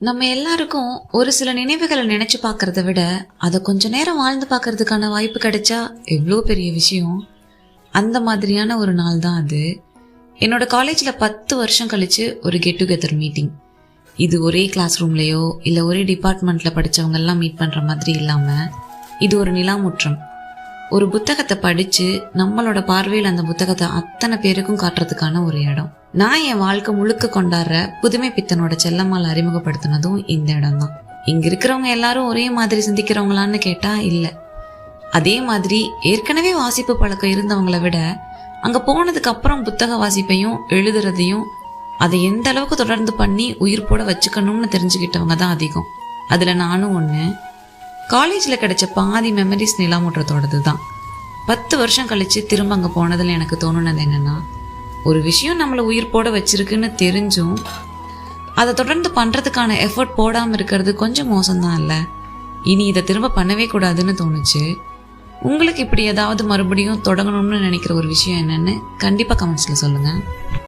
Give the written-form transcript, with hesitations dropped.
நம்ம எல்லாருக்கும் ஒரு சில நினைவுகளை நினைச்சு பார்க்கறத விட அதை கொஞ்ச நேரம் வாழ்ந்து பார்க்கறதுக்கான வாய்ப்பு கிடைச்சா எவ்வளோ பெரிய விஷயம். அந்த மாதிரியான ஒரு நாள் தான் அது. என்னோட காலேஜில் 10 வருஷம் கழிச்சு ஒரு கெட் டுகெதர் மீட்டிங். இது ஒரே கிளாஸ் ரூம்லேயோ இல்லை ஒரே டிபார்ட்மெண்ட்டில் படித்தவங்கெல்லாம் மீட் பண்ணுற மாதிரி இல்லாமல் இது ஒரு நிலாமுற்றம். ஒரு புத்தகத்தை படித்து நம்மளோட பார்வையில் அந்த புத்தகத்தை அத்தனை பேருக்கும் காட்டுறதுக்கான ஒரு இடம். நான் என் வாழ்க்கை முழுக்க கொண்டாடுற புதுமை பித்தனோட செல்லம்மாள் அறிமுகப்படுத்தினதும் இந்த இடம் தான். இங்க இருக்கிறவங்க எல்லாரும் ஒரே மாதிரி சிந்திக்கிறவங்களான்னு கேட்டா இல்லை. அதே மாதிரி ஏற்கனவே வாசிப்பு பழக்கம் இருந்தவங்களை விட அங்க போனதுக்கு அப்புறம் புத்தக வாசிப்பையும் எழுதுறதையும் அதை எந்த அளவுக்கு தொடர்ந்து பண்ணி உயிர் போட வச்சுக்கணும்னு தெரிஞ்சுக்கிட்டவங்க தான் அதிகம். அதுல நானும் ஒன்று. காலேஜில் கிடைச்ச பாதி மெமரிஸ் நிலாமுற்றத்தோடது தான். 10 வருஷம் கழிச்சு திரும்ப அங்கே போனதில் எனக்கு தோணுனது என்னன்னா, ஒரு விஷயம் நம்மளை உயிர் போட வச்சிருக்குன்னு தெரிஞ்சும் அதை தொடர்ந்து பண்ணுறதுக்கான எஃபர்ட் போடாமல் இருக்கிறது கொஞ்சம் மோசம்தான் இல்லை. இனி இதை திரும்ப பண்ணவே கூடாதுன்னு தோணுச்சு. உங்களுக்கு இப்படி ஏதாவது மறுபடியும் தொடங்கணும்னு நினைக்கிற ஒரு விஷயம் என்னன்னு கண்டிப்பாக கமெண்ட்ஸில் சொல்லுங்கள்.